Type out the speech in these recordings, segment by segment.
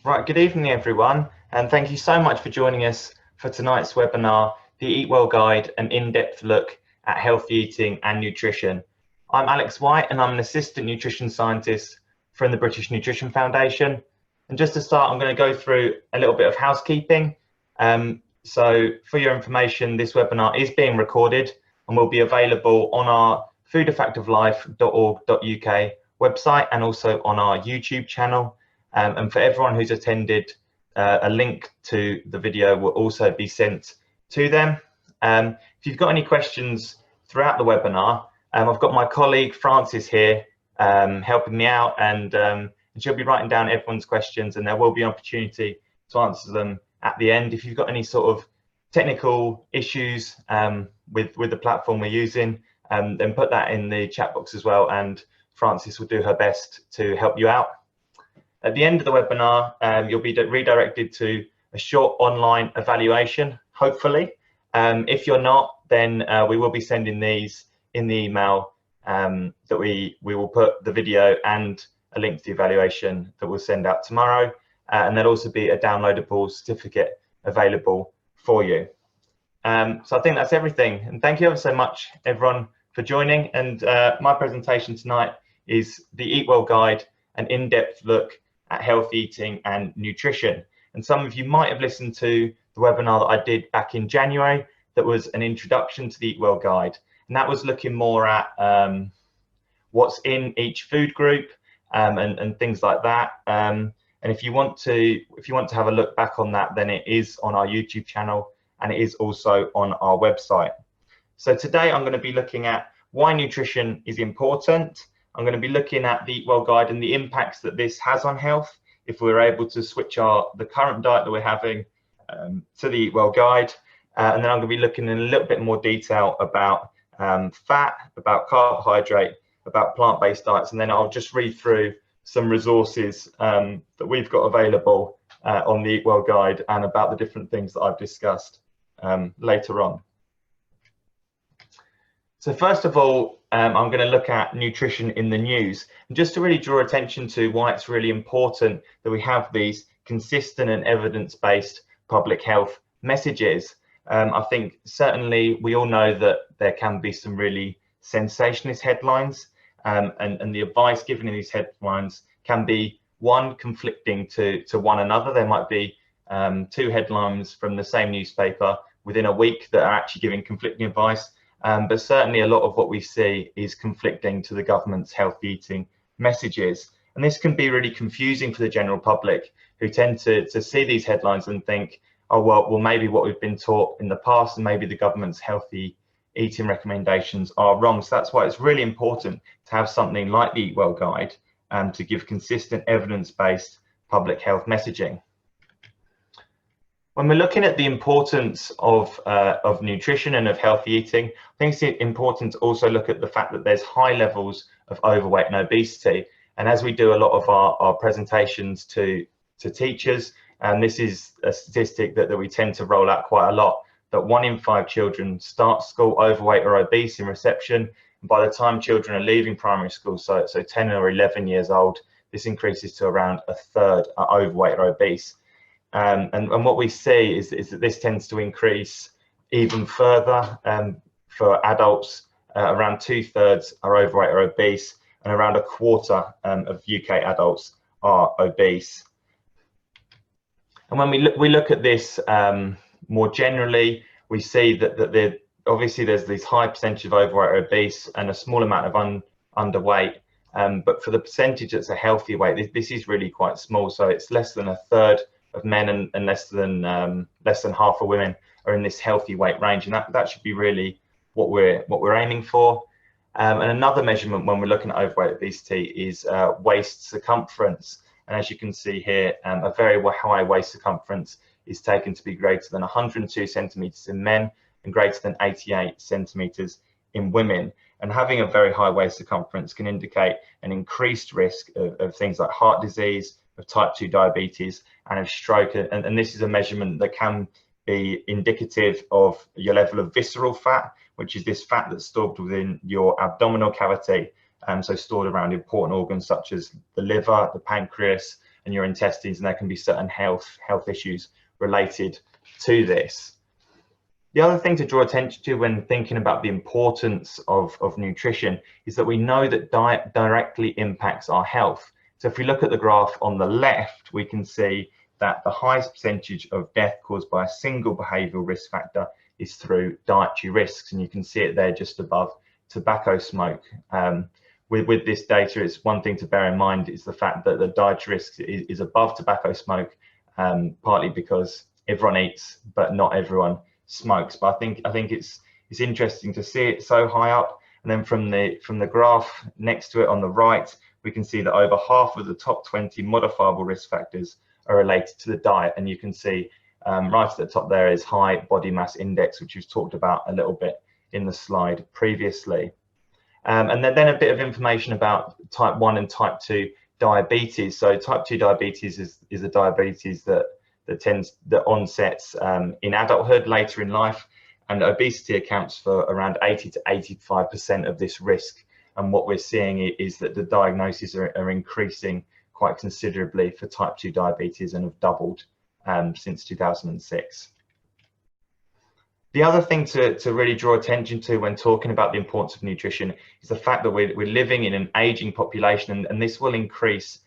Right, good evening everyone, and thank you so much for joining us for tonight's webinar, the Eatwell Guide, an in-depth look at healthy eating and nutrition. I'm Alex White and I'm an assistant nutrition scientist from the British Nutrition Foundation. And just to start, I'm going to go through a little bit of housekeeping. So for your information, this webinar is being recorded and will be available on our foodeffectivelife.org.uk website and also on our YouTube channel. And for everyone who's attended, a link to the video will also be sent to them. If you've got any questions throughout the webinar, I've got my colleague Frances here helping me out, and she'll be writing down everyone's questions, and there will be an opportunity to answer them at the end. If you've got any sort of technical issues with the platform we're using, then put that in the chat box as well, and Frances will do her best to help you out. At the end of the webinar, you'll be redirected to a short online evaluation, hopefully. If you're not, then we will be sending these in the email that we will put the video and a link to the evaluation that we'll send out tomorrow. And there'll also be a downloadable certificate available for you. So I think that's everything. And thank you ever so much, everyone, for joining. And my presentation tonight is the Eatwell Guide, an in-depth look at healthy eating and nutrition. And some of you might have listened to the webinar that I did back in January that was an introduction to the Eatwell Guide, and that was looking more at what's in each food group and things like that. And if you want to have a look back on that, then it is on our YouTube channel and it is also on our website. So today I'm going to be looking at why nutrition is important. I'm going to be looking at the Eatwell Guide and the impacts that this has on health if we're able to switch the current diet that we're having to the Eatwell Guide. And then I'm going to be looking in a little bit more detail about fat, about carbohydrate, about plant-based diets, and then I'll just read through some resources that we've got available on the Eatwell Guide and about the different things that I've discussed later on. So first of all, I'm going to look at nutrition in the news, and just to really draw attention to why it's really important that we have these consistent and evidence-based public health messages. I think certainly we all know that there can be some really sensationalist headlines, and the advice given in these headlines can be conflicting to one another. There might be two headlines from the same newspaper within a week that are actually giving conflicting advice. But certainly a lot of what we see is conflicting to the government's healthy eating messages. And this can be really confusing for the general public, who tend to see these headlines and think, oh, well, maybe what we've been taught in the past and maybe the government's healthy eating recommendations are wrong. So that's why it's really important to have something like the Eatwell Guide to give consistent evidence-based public health messaging. When we're looking at the importance of nutrition and of healthy eating, I think it's important to also look at the fact that there's high levels of overweight and obesity. And as we do a lot of our presentations to teachers, and this is a statistic that we tend to roll out quite a lot, that 1 in 5 children start school overweight or obese in reception. And by the time children are leaving primary school, so 10 or 11 years old, this increases to around a third are overweight or obese. And what we see is that this tends to increase even further for adults. Around 2/3 are overweight or obese, and around 1/4 of UK adults are obese. And when we look at this more generally, we see that obviously there's this high percentage of overweight or obese and a small amount of underweight. But for the percentage that's a healthy weight, this is really quite small. So it's less than 1/3 of men and less than half of women are in this healthy weight range, and that should be really what we're aiming for. And another measurement when we're looking at overweight obesity is waist circumference. And as you can see here, a very high waist circumference is taken to be greater than 102 centimeters in men and greater than 88 centimeters in women. And having a very high waist circumference can indicate an increased risk of things like heart disease, of type 2 diabetes, and of stroke. And this is a measurement that can be indicative of your level of visceral fat, which is this fat that's stored within your abdominal cavity, so stored around important organs such as the liver, the pancreas, and your intestines, and there can be certain health issues related to this. The other thing to draw attention to when thinking about the importance of nutrition is that we know that diet directly impacts our health. So if we look at the graph on the left, we can see that the highest percentage of death caused by a single behavioural risk factor is through dietary risks, and you can see it there just above tobacco smoke. With this data, it's one thing to bear in mind is the fact that the dietary risk is above tobacco smoke, partly because everyone eats, but not everyone smokes. But I think it's interesting to see it so high up. And then from the graph next to it on the right, we can see that over half of the top 20 modifiable risk factors are related to the diet, and you can see right at the top there is high body mass index, which we've talked about a little bit in the slide previously. And then a bit of information about type 1 and type 2 diabetes. So type 2 diabetes is a diabetes that onsets in adulthood, later in life, and obesity accounts for around 80 to 85% of this risk. And what we're seeing is that the diagnoses are increasing quite considerably for type 2 diabetes and have doubled since 2006. The other thing to really draw attention to when talking about the importance of nutrition is the fact that we're living in an aging population, and this will increase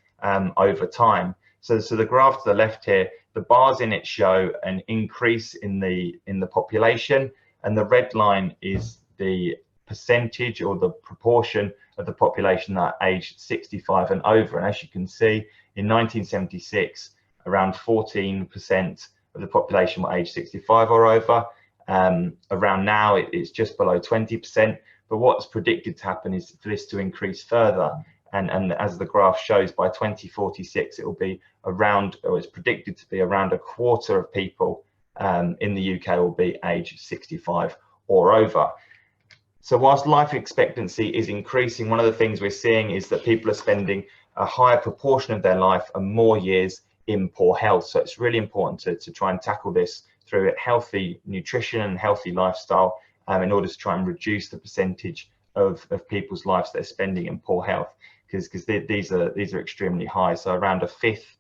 over time. So the graph to the left here, the bars in it show an increase in the population, and the red line is the percentage or the proportion of the population that are aged 65 and over. And as you can see, in 1976, around 14% of the population were aged 65 or over. Around now, it's just below 20%. But what's predicted to happen is for this to increase further. And as the graph shows, by 2046, it will be around, or it's predicted to be around a quarter of people in the UK will be aged 65 or over. So whilst life expectancy is increasing, one of the things we're seeing is that people are spending a higher proportion of their life and more years in poor health. So it's really important to try and tackle this through healthy nutrition and healthy lifestyle in order to try and reduce the percentage of people's lives that are spending in poor health, because these are extremely high. So around a fifth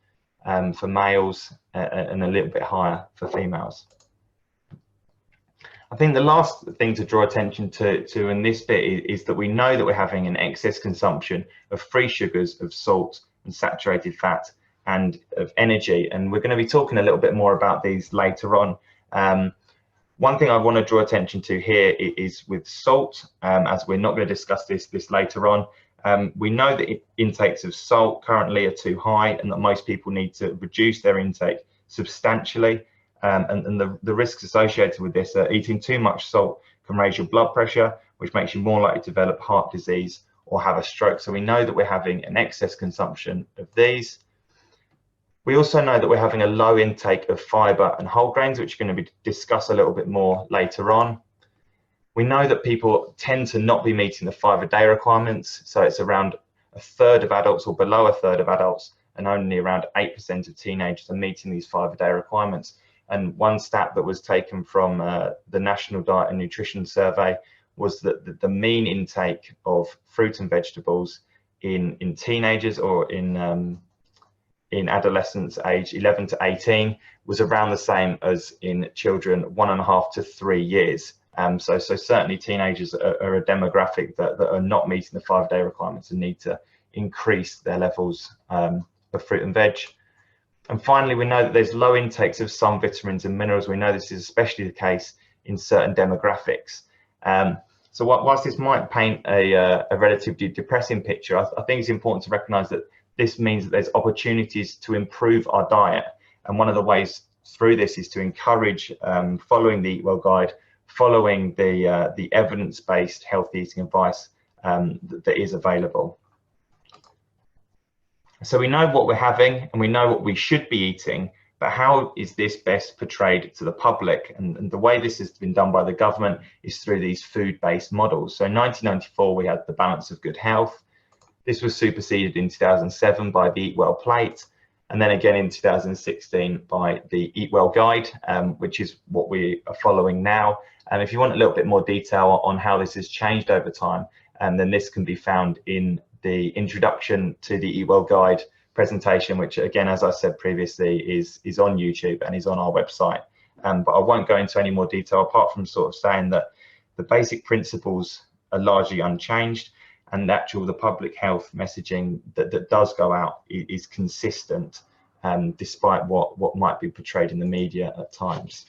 for males and a little bit higher for females. I think the last thing to draw attention to in this bit is that we know that we're having an excess consumption of free sugars, of salt and saturated fat, and of energy. And we're going to be talking a little bit more about these later on. One thing I want to draw attention to here is with salt, as we're not going to discuss this later on. We know that intakes of salt currently are too high, and that most people need to reduce their intake substantially. And the risks associated with this are eating too much salt can raise your blood pressure, which makes you more likely to develop heart disease or have a stroke. So we know that we're having an excess consumption of these. We also know that we're having a low intake of fibre and whole grains, which we're going to discuss a little bit more later on. We know that people tend to not be meeting the 5 a day requirements. So it's around a third of adults, or below a third of adults, and only around 8% of teenagers are meeting these 5 a day requirements. And one stat that was taken from the National Diet and Nutrition Survey was that the mean intake of fruit and vegetables in teenagers or in adolescents aged 11 to 18 was around the same as in children 1.5 to 3 years. So certainly teenagers are a demographic that are not meeting the 5 a day requirements and need to increase their levels of fruit and veg. And finally, we know that there's low intakes of some vitamins and minerals. We know this is especially the case in certain demographics. So whilst this might paint a relatively depressing picture, I think it's important to recognise that this means that there's opportunities to improve our diet. And one of the ways through this is to encourage following the Eatwell guide, following the evidence-based healthy eating advice that is available. So we know what we're having and we know what we should be eating, but how is this best portrayed to the public? And the way this has been done by the government is through these food-based models. So in 1994, we had the Balance of Good Health. This was superseded in 2007 by the Eatwell Plate, and then again in 2016 by the Eatwell Guide, which is what we are following now. And if you want a little bit more detail on how this has changed over time, then this can be found in the introduction to the Eatwell Guide presentation, which again, as I said previously, is on YouTube and is on our website. But I won't go into any more detail apart from sort of saying that the basic principles are largely unchanged, and the public health messaging that does go out is consistent, despite what might be portrayed in the media at times.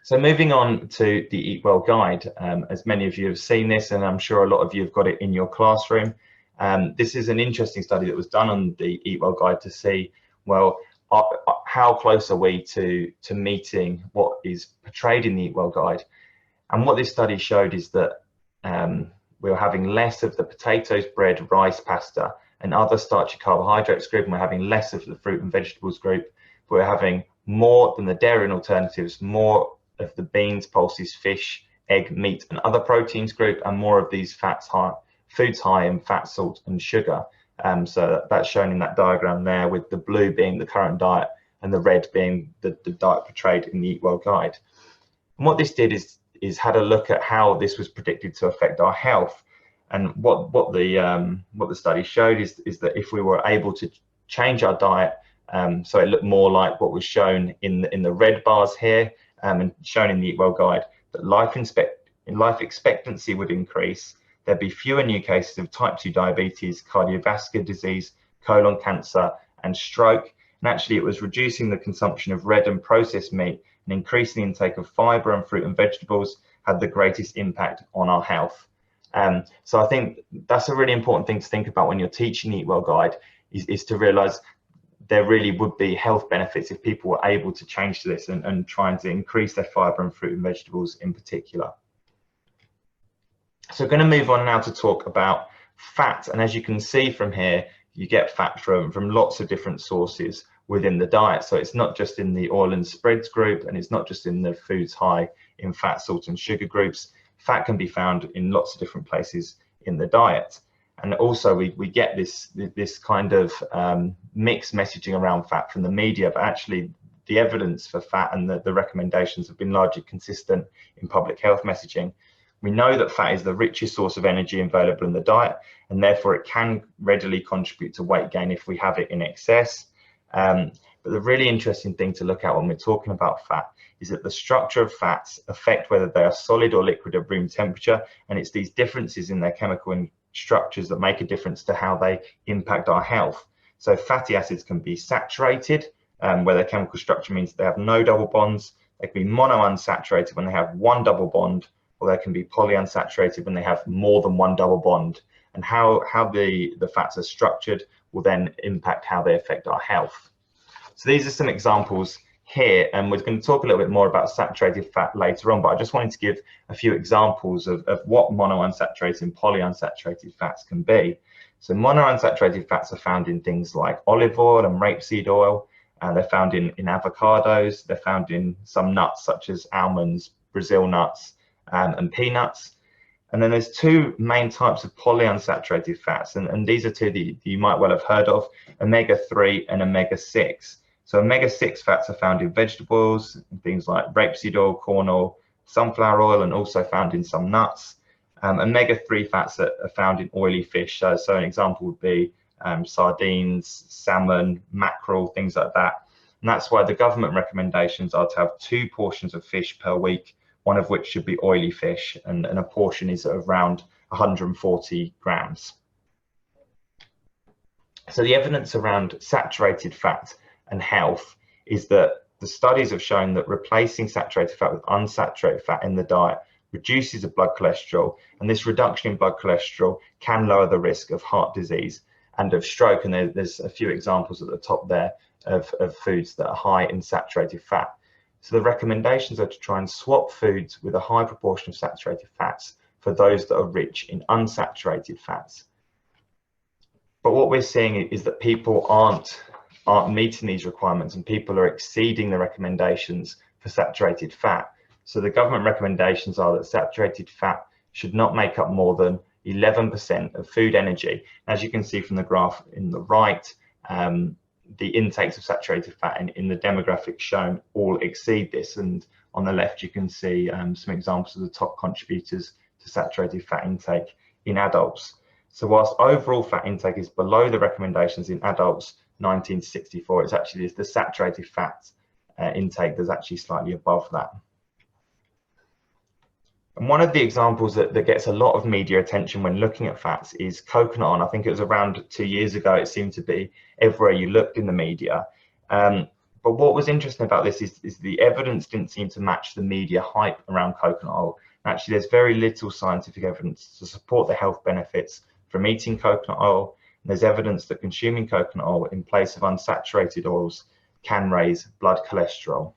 So moving on to the Eatwell guide, as many of you have seen this, and I'm sure a lot of you have got it in your classroom. This is an interesting study that was done on the Eatwell guide to see, well, how close are we to meeting what is portrayed in the Eatwell guide. And what this study showed is that we were having less of the potatoes, bread, rice, pasta, and other starchy carbohydrates group, and we're having less of the fruit and vegetables group. But we're having more than the dairy and alternatives, more of the beans, pulses, fish, egg, meat, and other proteins group, and more of these foods high in fat, salt, and sugar. So that's shown in that diagram there, with the blue being the current diet and the red being the diet portrayed in the Eatwell guide. And what this did is had a look at how this was predicted to affect our health. And what the study showed is that if we were able to change our diet, so it looked more like what was shown in the red bars here, and shown in the Eatwell guide, that life expectancy would increase. There'd be fewer new cases of type 2 diabetes, cardiovascular disease, colon cancer, and stroke. And actually, it was reducing the consumption of red and processed meat and increasing the intake of fiber and fruit and vegetables had the greatest impact on our health. So I think that's a really important thing to think about when you're teaching the Eatwell guide, is to realize there really would be health benefits if people were able to change to this and trying to increase their fiber and fruit and vegetables in particular. So we're going to move on now to talk about fat. And as you can see from here, you get fat from lots of different sources within the diet. So it's not just in the oil and spreads group, and it's not just in the foods high in fat, salt, and sugar groups. Fat can be found in lots of different places in the diet. And also we get this kind of mixed messaging around fat from the media, but actually the evidence for fat and the recommendations have been largely consistent in public health messaging. We know that fat is the richest source of energy available in the diet, and therefore it can readily contribute to weight gain if we have it in excess. But the really interesting thing to look at when we're talking about fat is that the structure of fats affect whether they are solid or liquid at room temperature, and it's these differences in their chemical structures that make a difference to how they impact our health. So fatty acids can be saturated, where their chemical structure means they have no double bonds. They can be monounsaturated when they have one double bond, or they can be polyunsaturated when they have more than one double bond. And how the fats are structured will then impact how they affect our health. So these are some examples here, and we're going to talk a little bit more about saturated fat later on, but I just wanted to give a few examples of what monounsaturated and polyunsaturated fats can be. So monounsaturated fats are found in things like olive oil and rapeseed oil. They're found in avocados. They're found in some nuts such as almonds, Brazil nuts, and peanuts. And then there's two main types of polyunsaturated fats, and these are two that you might well have heard of, omega-3 and omega-6. So omega-6 fats are found in vegetables, things like rapeseed oil, corn oil, sunflower oil, and also found in some nuts. Omega-3 fats are found in oily fish. So an example would be sardines, salmon, mackerel, things like that. And that's why the government recommendations are to have 2 portions of fish per week, one of which should be oily fish, and a portion is around 140 grams. So the evidence around saturated fat and health is that the studies have shown that replacing saturated fat with unsaturated fat in the diet reduces the blood cholesterol, and this reduction in blood cholesterol can lower the risk of heart disease and of stroke. And there's a few examples at the top there of foods that are high in saturated fat. So the recommendations are to try and swap foods with a high proportion of saturated fats for those that are rich in unsaturated fats. But what we're seeing is that people aren't meeting these requirements, and people are exceeding the recommendations for saturated fat. So the government recommendations are that saturated fat should not make up more than 11% of food energy. As you can see from the graph in the right, the intakes of saturated fat in the demographics shown all exceed this, and on the left you can see some examples of the top contributors to saturated fat intake in adults. So whilst overall fat intake is below the recommendations in adults 19 to 64, it's actually the saturated fat intake that's actually slightly above that. And one of the examples that gets a lot of media attention when looking at fats is coconut oil. I think it was around 2 years ago, it seemed to be everywhere you looked in the media. But what was interesting about this is the evidence didn't seem to match the media hype around coconut oil. Actually, there's very little scientific evidence to support the health benefits from eating coconut oil. And there's evidence that consuming coconut oil in place of unsaturated oils can raise blood cholesterol.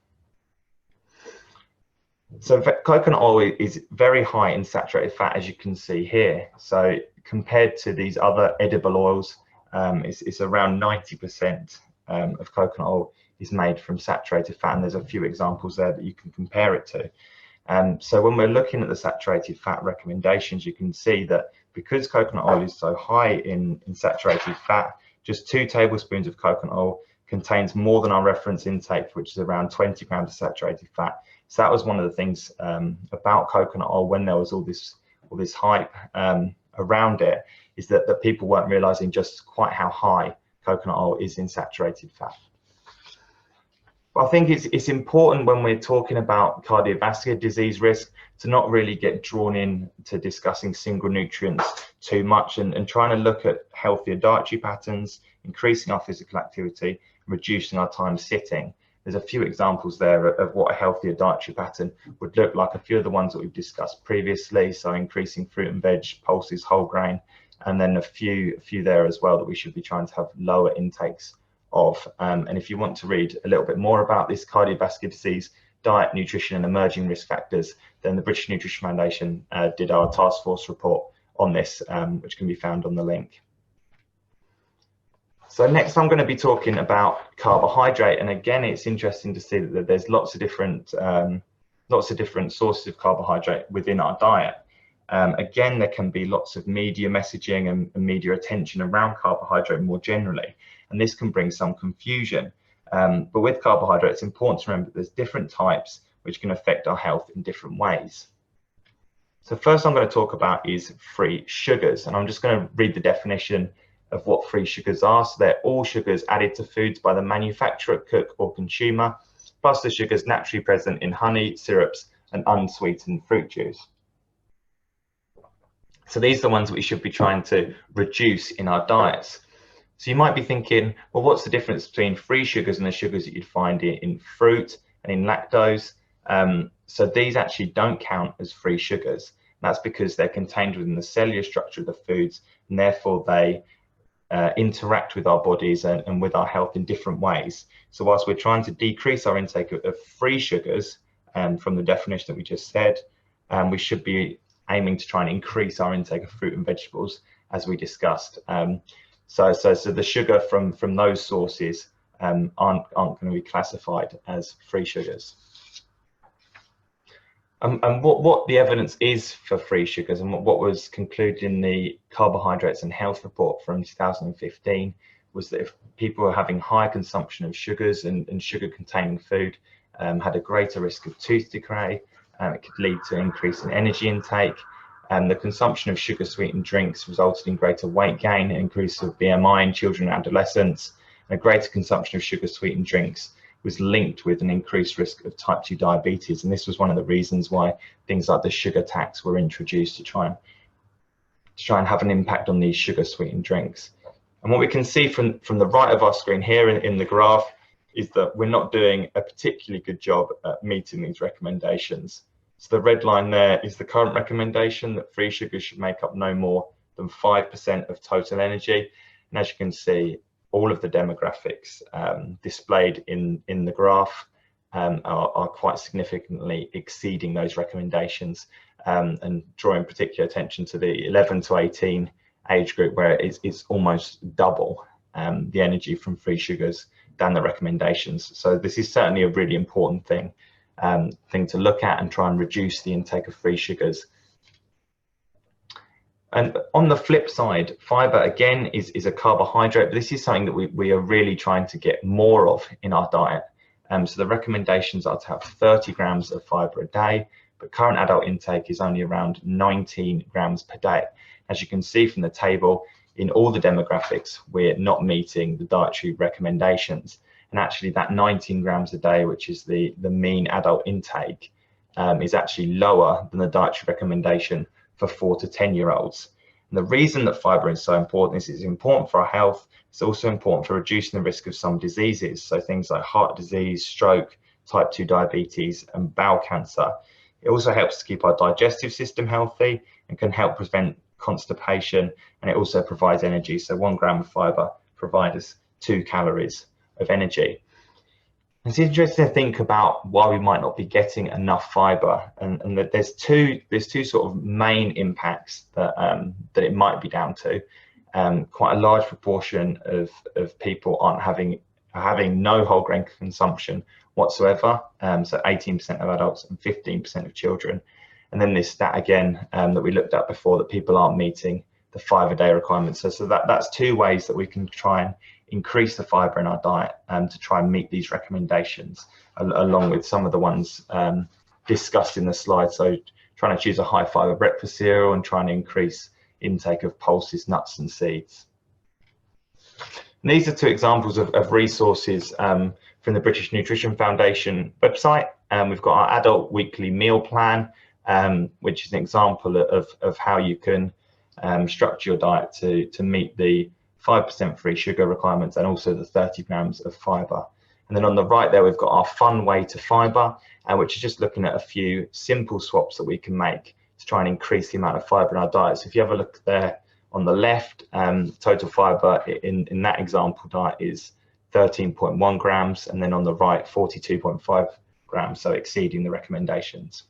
So coconut oil is very high in saturated fat, as you can see here. So compared to these other edible oils, it's around 90% of coconut oil is made from saturated fat, and there's a few examples there that you can compare it to. So when we're looking at the saturated fat recommendations, you can see that because coconut oil is so high in saturated fat, just 2 tablespoons of coconut oil contains more than our reference intake, which is around 20 grams of saturated fat. So that was one of the things about coconut oil when there was all this hype around it, is that people weren't realizing just quite how high coconut oil is in saturated fat. But I think it's important when we're talking about cardiovascular disease risk to not really get drawn in to discussing single nutrients too much, and trying to look at healthier dietary patterns, increasing our physical activity, reducing our time sitting. There's a few examples there of what a healthier dietary pattern would look like, a few of the ones that we've discussed previously, so increasing fruit and veg, pulses, whole grain, and then a few there as well that we should be trying to have lower intakes of. And if you want to read a little bit more about this cardiovascular disease, diet, nutrition and emerging risk factors, then the British Nutrition Foundation did our task force report on this, which can be found on the link. So next I'm going to be talking about carbohydrate, and again it's interesting to see that there's lots of different sources of carbohydrate within our diet. Again, there can be lots of media messaging and media attention around carbohydrate more generally, and this can bring some confusion. But with carbohydrate, it's important to remember that there's different types which can affect our health in different ways. So first I'm going to talk about is free sugars, and I'm just going to read the definition of what free sugars are. So they're all sugars added to foods by the manufacturer, cook or consumer, plus the sugars naturally present in honey, syrups and unsweetened fruit juice. So these are the ones that we should be trying to reduce in our diets. So you might be thinking, well, what's the difference between free sugars and the sugars that you'd find in fruit and in lactose? So these actually don't count as free sugars. That's because they're contained within the cellular structure of the foods, and therefore they interact with our bodies and with our health in different ways. So whilst we're trying to decrease our intake of free sugars from the definition that we just said, we should be aiming to try and increase our intake of fruit and vegetables, as we discussed. So the sugar from those sources aren't going to be classified as free sugars. And what the evidence is for free sugars, and what was concluded in the Carbohydrates and Health report from 2015, was that if people were having high consumption of sugars and sugar-containing food, had a greater risk of tooth decay. It could lead to increase in energy intake. The consumption of sugar-sweetened drinks resulted in greater weight gain, an increase of BMI in children and adolescents, and a greater consumption of sugar-sweetened drinks was linked with an increased risk of type 2 diabetes. And this was one of the reasons why things like the sugar tax were introduced to try and have an impact on these sugar-sweetened drinks. And what we can see from the right of our screen here in the graph is that we're not doing a particularly good job at meeting these recommendations. So the red line there is the current recommendation that free sugars should make up no more than 5% of total energy. And as you can see, all of the demographics displayed in the graph are quite significantly exceeding those recommendations, and drawing particular attention to the 11 to 18 age group, where it's almost double the energy from free sugars than the recommendations. So this is certainly a really important thing to look at and try and reduce the intake of free sugars. And on the flip side, fiber again is a carbohydrate, but this is something that we are really trying to get more of in our diet. So the recommendations are to have 30 grams of fiber a day, but current adult intake is only around 19 grams per day. As you can see from the table, in all the demographics, we're not meeting the dietary recommendations. And actually that 19 grams a day, which is the mean adult intake, is actually lower than the dietary recommendation for 4 to 10-year-olds. And the reason that fibre is so important is it's important for our health. It's also important for reducing the risk of some diseases. So things like heart disease, stroke, type 2 diabetes, and bowel cancer. It also helps to keep our digestive system healthy and can help prevent constipation, and it also provides energy. So 1 gram of fibre provides us 2 calories of energy. It's interesting to think about why we might not be getting enough fibre, and that there's two sort of main impacts that that it might be down to. Quite a large proportion of people aren't having no whole grain consumption whatsoever, so 18% of adults and 15% of children. And then this stat again that we looked at before, that people aren't meeting the 5 a day requirement. So that's 2 ways that we can try and increase the fibre in our diet to try and meet these recommendations, along with some of the ones discussed in the slide. So trying to choose a high fibre breakfast cereal and trying to increase intake of pulses, nuts and seeds. And these are 2 examples of resources from the British Nutrition Foundation website. We've got our adult weekly meal plan, which is an example of how you can structure your diet to meet the 5% free sugar requirements and also the 30 grams of fibre. And then on the right there, we've got our fun way to fibre, which is just looking at a few simple swaps that we can make to try and increase the amount of fibre in our diet. So if you have a look there on the left, total fibre in that example diet is 13.1 grams, and then on the right, 42.5 grams, so exceeding the recommendations.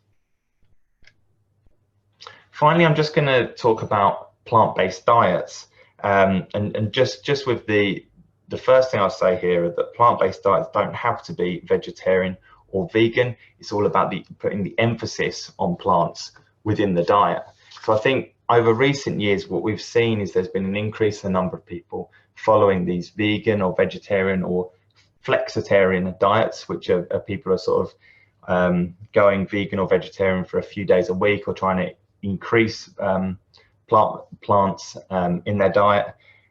Finally, I'm just going to talk about plant-based diets. And just with the first thing I'll say here, that plant-based diets don't have to be vegetarian or vegan. It's all about putting the emphasis on plants within the diet. So I think over recent years, what we've seen is there's been an increase in the number of people following these vegan or vegetarian or flexitarian diets, which are people are sort of going vegan or vegetarian for a few days a week, or trying to increase plants in their diet.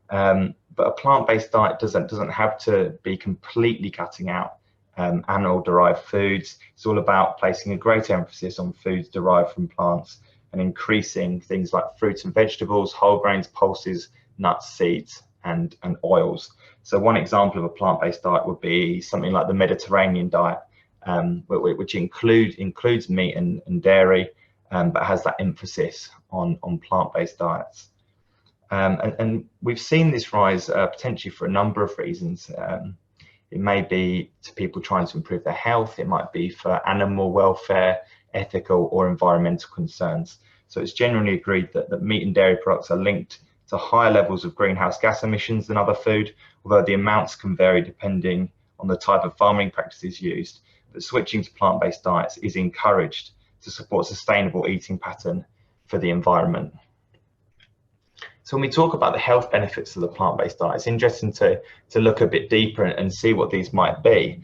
But a plant-based diet doesn't have to be completely cutting out animal-derived foods. It's all about placing a greater emphasis on foods derived from plants and increasing things like fruits and vegetables, whole grains, pulses, nuts, seeds, and oils. So one example of a plant-based diet would be something like the Mediterranean diet, which includes meat and dairy, but has that emphasis on plant-based diets. And we've seen this rise potentially for a number of reasons. It may be to people trying to improve their health. It might be for animal welfare, ethical or environmental concerns. So it's generally agreed that meat and dairy products are linked to higher levels of greenhouse gas emissions than other food, although the amounts can vary depending on the type of farming practices used. But switching to plant-based diets is encouraged to support sustainable eating pattern for the environment. So when we talk about the health benefits of the plant-based diet, it's interesting to look a bit deeper and see what these might be.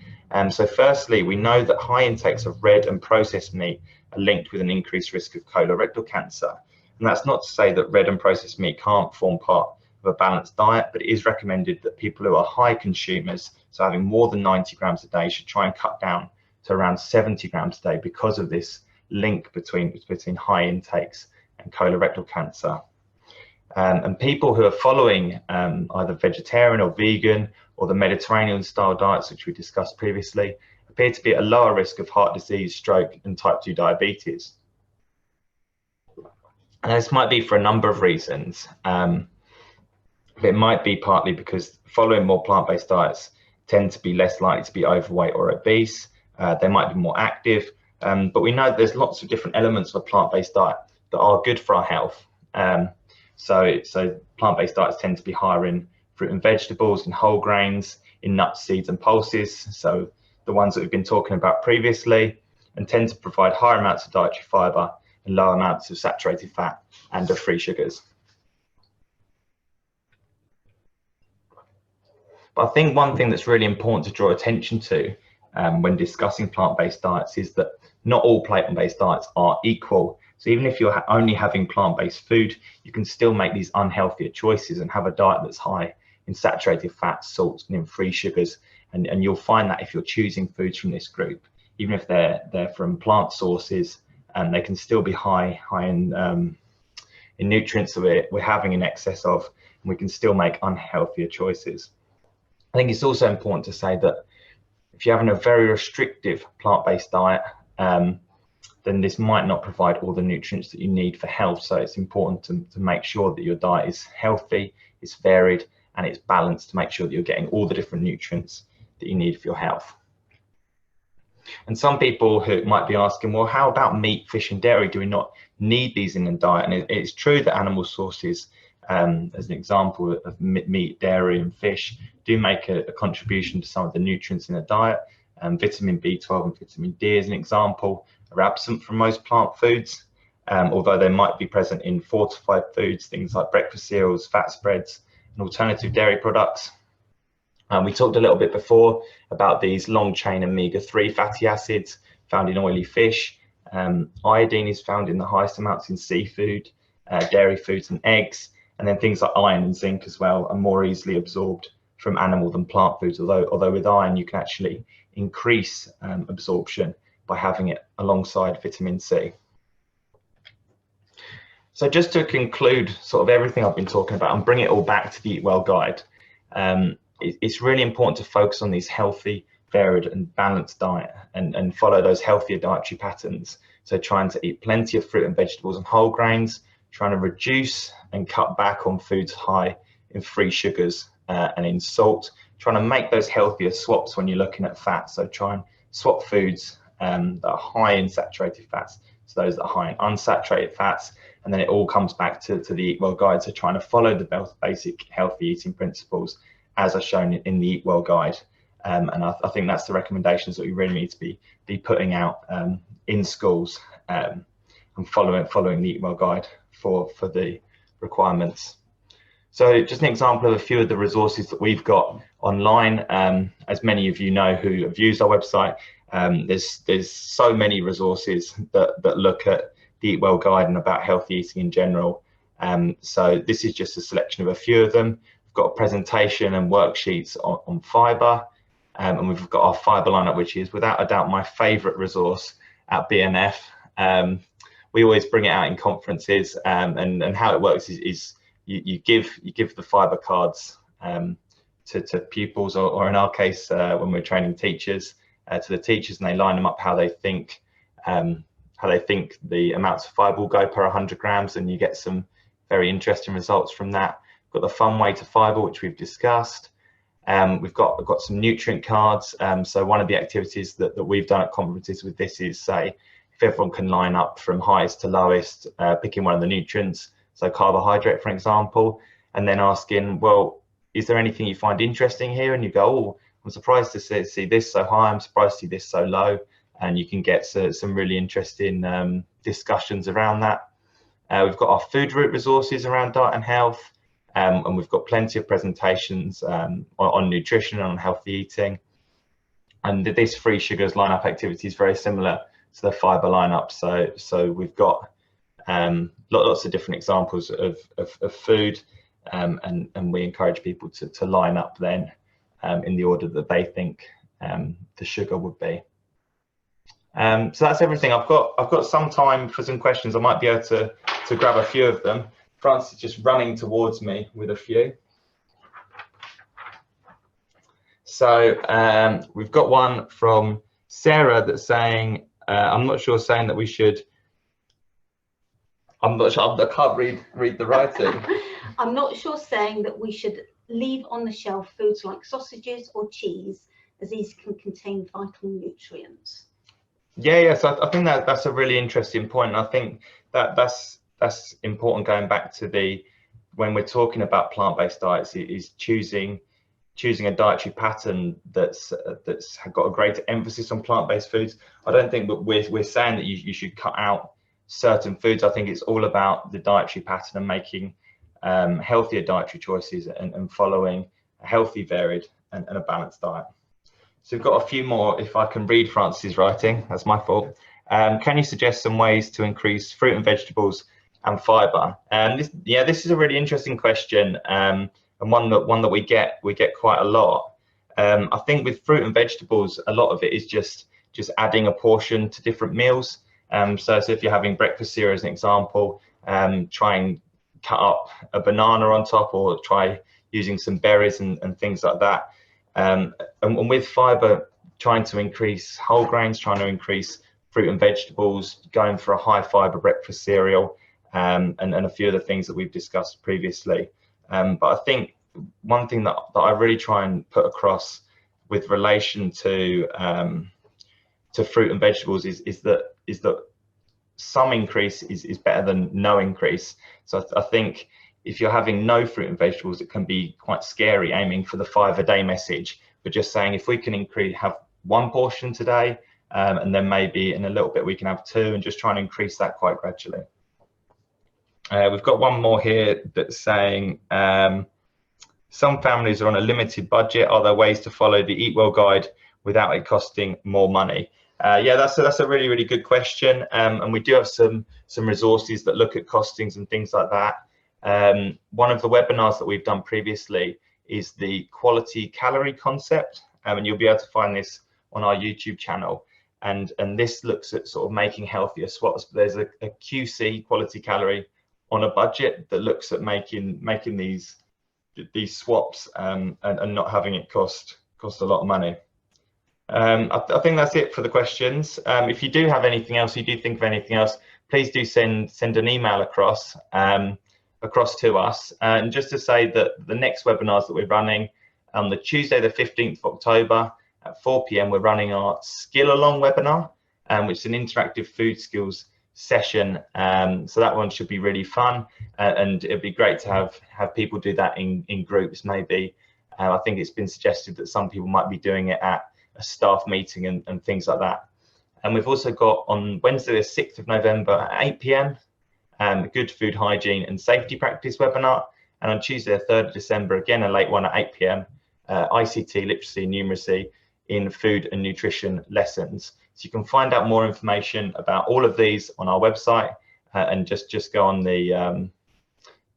So firstly, we know that high intakes of red and processed meat are linked with an increased risk of colorectal cancer. And that's not to say that red and processed meat can't form part of a balanced diet, but it is recommended that people who are high consumers, so having more than 90 grams a day, should try and cut down to around 70 grams a day because of this link between high intakes and colorectal cancer. And people who are following either vegetarian or vegan or the Mediterranean style diets, which we discussed previously, appear to be at a lower risk of heart disease, stroke and type 2 diabetes. And this might be for a number of reasons. It might be partly because following more plant-based diets tend to be less likely to be overweight or obese. They might be more active, but we know that there's lots of different elements of a plant-based diet that are good for our health. So plant-based diets tend to be higher in fruit and vegetables, in whole grains, in nuts, seeds and pulses, so the ones that we've been talking about previously, and tend to provide higher amounts of dietary fibre and lower amounts of saturated fat and of free sugars. But I think one thing that's really important to draw attention to when discussing plant-based diets is that not all plant-based diets are equal. So even if you're only having plant-based food, you can still make these unhealthier choices and have a diet that's high in saturated fats, salts, and in free sugars. And you'll find that if you're choosing foods from this group, even if they're from plant sources, and they can still be high in nutrients that we're having in excess of, and we can still make unhealthier choices. I think it's also important to say that if you're having a very restrictive plant-based diet, then this might not provide all the nutrients that you need for health. So it's important to make sure that your diet is healthy, it's varied, and it's balanced to make sure that you're getting all the different nutrients that you need for your health. And some people who might be asking, well, how about meat, fish, and dairy? Do we not need these in the diet? And it's true that animal sources, as an example of meat, dairy, and fish, do make a contribution to some of the nutrients in the diet. Vitamin B12 and vitamin D, as an example, are absent from most plant foods, although they might be present in fortified foods, things like breakfast cereals, fat spreads, and alternative dairy products. We talked a little bit before about these long-chain omega-3 fatty acids found in oily fish. Iodine is found in the highest amounts in seafood, dairy foods, and eggs. And then things like iron and zinc as well are more easily absorbed from animal than plant foods, although with iron you can actually increase absorption by having it alongside vitamin C. So just to conclude sort of everything I've been talking about and bring it all back to the Eatwell guide, it's really important to focus on these healthy, varied and balanced diet and follow those healthier dietary patterns. So trying to eat plenty of fruit and vegetables and whole grains, trying to reduce and cut back on foods high in free sugars and in salt, trying to make those healthier swaps when you're looking at fat. So try and swap foods that are high in saturated fats, so those that are high in unsaturated fats. And then it all comes back to the Eatwell guide. So trying to follow the basic healthy eating principles as are shown in the Eatwell guide. And I think that's the recommendations that we really need to be putting out in schools and following the Eatwell guide for the requirements. So just an example of a few of the resources that we've got online. As many of you know who have used our website, there's so many resources that look at the Eatwell guide and about healthy eating in general. So this is just a selection of a few of them. We've got a presentation and worksheets on fibre, and we've got our fibre lineup, which is without a doubt my favourite resource at BNF. We always bring it out in conferences, and how it works is you give the fibre cards to pupils, or in our case when we're training teachers, to the teachers, and they line them up how they think the amounts of fibre will go per 100 grams, and you get some very interesting results from that. We've got the fun way to fibre, which we've discussed. We've got some nutrient cards. So one of the activities that we've done at conferences with this is, say, if everyone can line up from highest to lowest, picking one of the nutrients, so carbohydrate, for example, and then asking, well, is there anything you find interesting here? And you go, oh, I'm surprised to see this so high, I'm surprised to see this so low. And you can get some really interesting discussions around that. We've got our food route resources around diet and health, and we've got plenty of presentations on nutrition and on healthy eating. And this free sugars lineup activity is very similar to the fibre lineup. So we've got lots of different examples of food, and we encourage people to line up then in the order that they think the sugar would be. So that's everything. I've got some time for some questions. I might be able to grab a few of them. France is just running towards me with a few. So we've got one from Sarah that's saying, I'm not sure, saying that we should. I'm not sure. I can't read the writing. I'm not sure, saying that we should leave on the shelf foods like sausages or cheese, as these can contain vital nutrients. Yeah. So I think that's a really interesting point. I think that's important, going back to when we're talking about plant-based diets, is choosing a dietary pattern that's got a greater emphasis on plant-based foods. I don't think that we're saying that you should cut out certain foods. I think it's all about the dietary pattern and making healthier dietary choices and following a healthy, varied and a balanced diet. So we've got a few more. If I can read Francis's writing, that's my fault. Can you suggest some ways to increase fruit and vegetables and fiber? This is a really interesting question, and one that we get quite a lot. I think with fruit and vegetables, a lot of it is just adding a portion to different meals. So if you're having breakfast cereal as an example, try and cut up a banana on top, or try using some berries and things like that. And with fiber, trying to increase whole grains, trying to increase fruit and vegetables, going for a high fiber breakfast cereal, and a few of the things that we've discussed previously. But I think one thing that I really try and put across with relation to fruit and vegetables is that some increase is better than no increase. So I think if you're having no fruit and vegetables, it can be quite scary aiming for the 5 a day message. But just saying, if we can have 1 portion today, and then maybe in a little bit we can have 2, and just try and increase that quite gradually. We've got one more here that's saying, some families are on a limited budget. Are there ways to follow the Eatwell guide without it costing more money? Yeah, that's a really, really good question. And we do have some resources that look at costings and things like that. One of the webinars that we've done previously is the quality calorie concept, and you'll be able to find this on our YouTube channel. And this looks at sort of making healthier swaps. There's a QC, quality calorie, on a budget that looks at making these swaps and not having it cost a lot of money. I think that's it for the questions. If you do have anything else, you do think of anything else, please do send an email across to us. And just to say that the next webinars that we're running on the Tuesday, the 15th of October at 4 p.m, we're running our Skill Along webinar, which is an interactive food skills session. So that one should be really fun, and it'd be great to have people do that in groups maybe. I think it's been suggested that some people might be doing it at a staff meeting and things like that. And we've also got on Wednesday the 6th of November at 8 p.m, good food hygiene and safety practice webinar, and on Tuesday the 3rd of December again a late one at 8 p.m, ICT, literacy and numeracy in food and nutrition lessons. So you can find out more information about all of these on our website, and just go on the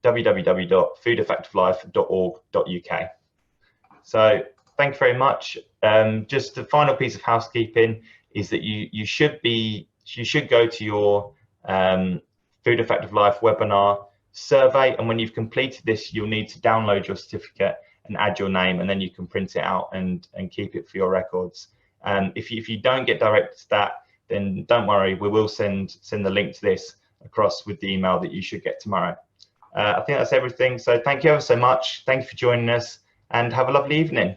www.foodeffectivelife.org.uk. So thank you very much. Just the final piece of housekeeping is that you should go to your Food Effective Life webinar survey, and when you've completed this, you'll need to download your certificate and add your name, and then you can print it out and keep it for your records. If you don't get directed to that, then don't worry, we will send the link to this across with the email that you should get tomorrow. I think that's everything. So thank you ever so much. Thank you for joining us, and have a lovely evening.